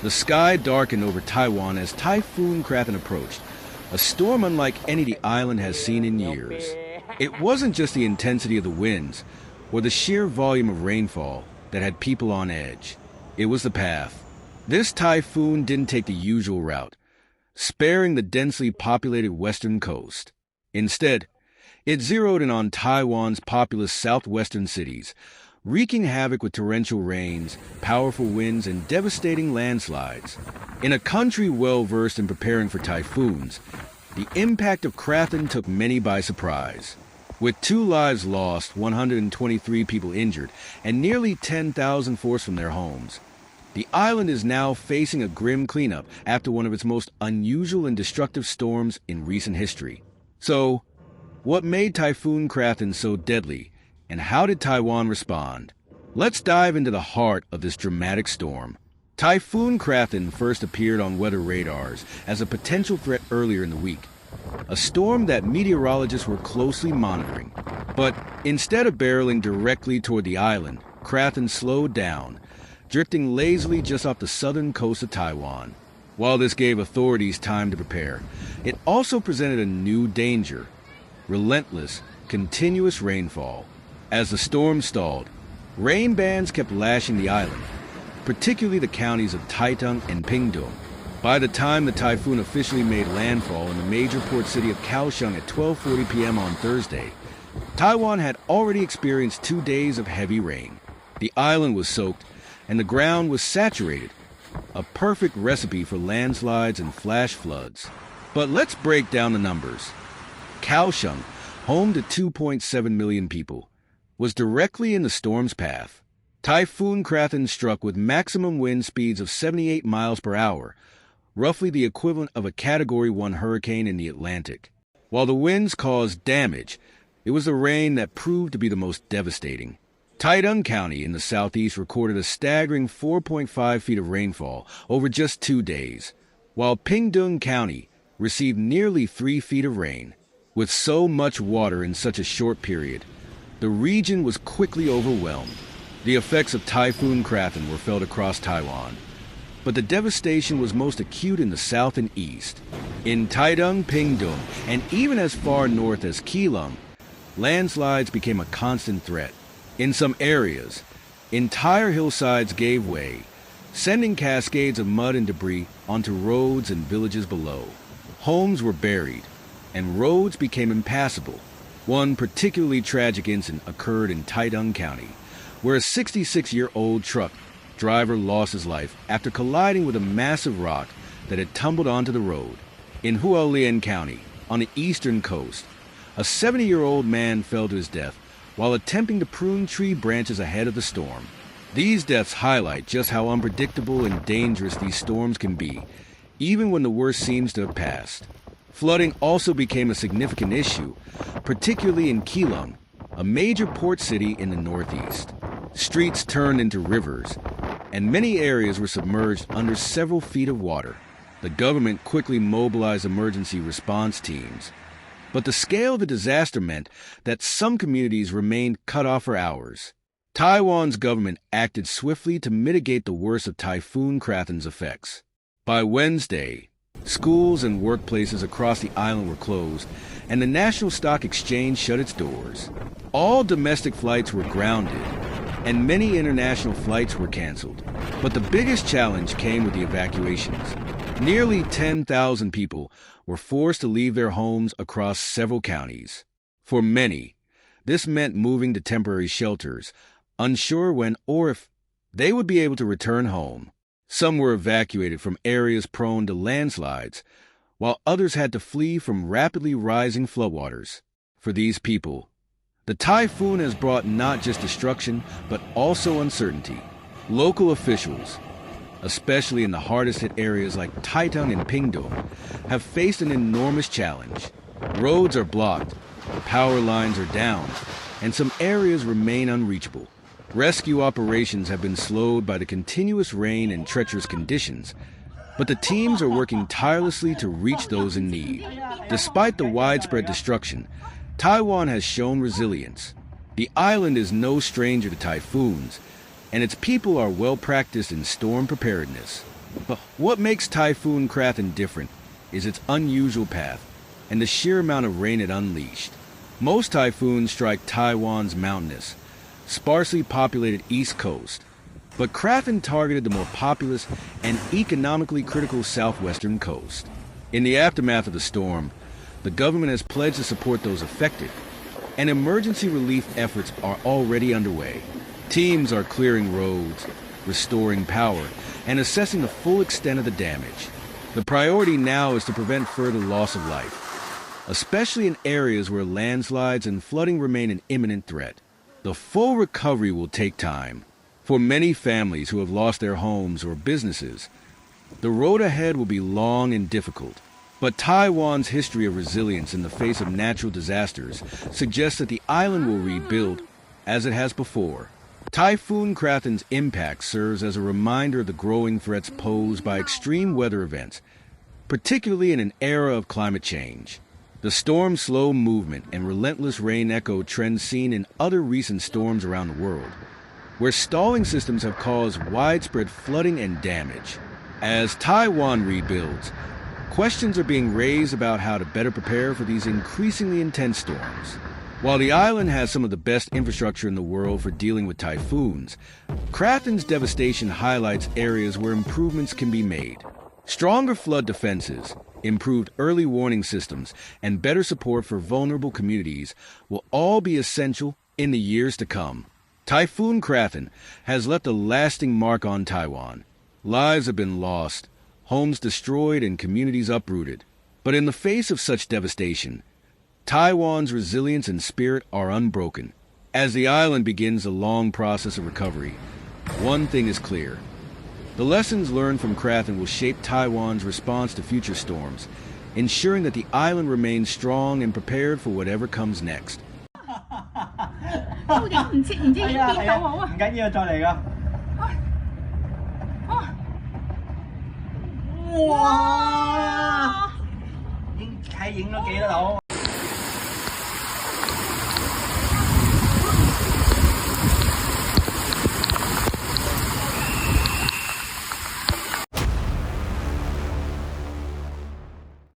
The sky darkened over Taiwan as Typhoon Krathon approached, a storm unlike any the island has seen in years. It wasn't just the intensity of the winds or the sheer volume of rainfall that had people on edge. It was the path. This typhoon didn't take the usual route, sparing the densely populated western coast. Instead, it zeroed in on Taiwan's populous southwestern cities, wreaking havoc with torrential rains, powerful winds, and devastating landslides. In a country well-versed in preparing for typhoons, the impact of Krathon took many by surprise. With 2 lives lost, 123 people injured, and nearly 10,000 forced from their homes, the island is now facing a grim cleanup after one of its most unusual and destructive storms in recent history. So, what made Typhoon Krathon so deadly, and how did Taiwan respond? Let's dive into the heart of this dramatic storm. Typhoon Krathon first appeared on weather radars as a potential threat earlier in the week, a storm that meteorologists were closely monitoring. But instead of barreling directly toward the island, Krathon slowed down, drifting lazily just off the southern coast of Taiwan. While this gave authorities time to prepare, it also presented a new danger: relentless, continuous rainfall. As the storm stalled, rain bands kept lashing the island, particularly the counties of Taitung and Pingtung. By the time the typhoon officially made landfall in the major port city of Kaohsiung at 12:40 p.m. on Thursday, Taiwan had already experienced 2 days of heavy rain. The island was soaked, and the ground was saturated, a perfect recipe for landslides and flash floods. But let's break down the numbers. Kaohsiung, home to 2.7 million people, was directly in the storm's path. Typhoon Krathon struck with maximum wind speeds of 78 miles per hour, roughly the equivalent of a Category 1 hurricane in the Atlantic. While the winds caused damage, it was the rain that proved to be the most devastating. Taitung County in the southeast recorded a staggering 4.5 feet of rainfall over just 2 days, while Pingtung County received nearly 3 feet of rain. With so much water in such a short period, the region was quickly overwhelmed. The effects of Typhoon Krathon were felt across Taiwan, but the devastation was most acute in the south and east. In Taitung, Pingtung, and even as far north as Keelung, landslides became a constant threat. In some areas, entire hillsides gave way, sending cascades of mud and debris onto roads and villages below. Homes were buried, and roads became impassable. One particularly tragic incident occurred in Taitung County, where a 66-year-old truck driver lost his life after colliding with a massive rock that had tumbled onto the road. In Hualien County, on the eastern coast, a 70-year-old man fell to his death while attempting to prune tree branches ahead of the storm. These deaths highlight just how unpredictable and dangerous these storms can be, even when the worst seems to have passed. Flooding also became a significant issue, particularly in Keelung, a major port city in the northeast. Streets turned into rivers, and many areas were submerged under several feet of water. The government quickly mobilized emergency response teams, but the scale of the disaster meant that some communities remained cut off for hours. Taiwan's government acted swiftly to mitigate the worst of Typhoon Krathon's effects. By Wednesday, schools and workplaces across the island were closed, and the National Stock Exchange shut its doors. All domestic flights were grounded, and many international flights were canceled. But the biggest challenge came with the evacuations. Nearly 10,000 people were forced to leave their homes across several counties. For many, this meant moving to temporary shelters, unsure when or if they would be able to return home. Some were evacuated from areas prone to landslides, while others had to flee from rapidly rising floodwaters. For these people, the typhoon has brought not just destruction, but also uncertainty. Local officials, especially in the hardest-hit areas like Taitung and Pingtung, have faced an enormous challenge. Roads are blocked, power lines are down, and some areas remain unreachable. Rescue operations have been slowed by the continuous rain and treacherous conditions, but the teams are working tirelessly to reach those in need. Despite the widespread destruction, Taiwan has shown resilience. The island is no stranger to typhoons, and its people are well practiced in storm preparedness. But what makes Typhoon Krathon different is its unusual path and the sheer amount of rain it unleashed. Most typhoons strike Taiwan's mountainous, sparsely populated east coast, but Krathon targeted the more populous and economically critical southwestern coast. In the aftermath of the storm, the government has pledged to support those affected, and emergency relief efforts are already underway. Teams are clearing roads, restoring power, and assessing the full extent of the damage. The priority now is to prevent further loss of life, especially in areas where landslides and flooding remain an imminent threat. The full recovery will take time. For many families who have lost their homes or businesses, the road ahead will be long and difficult. But Taiwan's history of resilience in the face of natural disasters suggests that the island will rebuild as it has before. Typhoon Krathon's impact serves as a reminder of the growing threats posed by extreme weather events, particularly in an era of climate change. The storm's slow movement and relentless rain echo trends seen in other recent storms around the world, where stalling systems have caused widespread flooding and damage. As Taiwan rebuilds, questions are being raised about how to better prepare for these increasingly intense storms. While the island has some of the best infrastructure in the world for dealing with typhoons, Krathon's devastation highlights areas where improvements can be made. Stronger flood defenses, improved early warning systems, and better support for vulnerable communities will all be essential in the years to come. Typhoon Krathon has left a lasting mark on Taiwan. Lives have been lost, homes destroyed, and communities uprooted. But in the face of such devastation, Taiwan's resilience and spirit are unbroken. As the island begins a long process of recovery, one thing is clear. The lessons learned from Krathon will shape Taiwan's response to future storms, ensuring that the island remains strong and prepared for whatever comes next. 唔知邊度好啊？唔緊要，再嚟㗎。哇！影睇影咗幾多樓？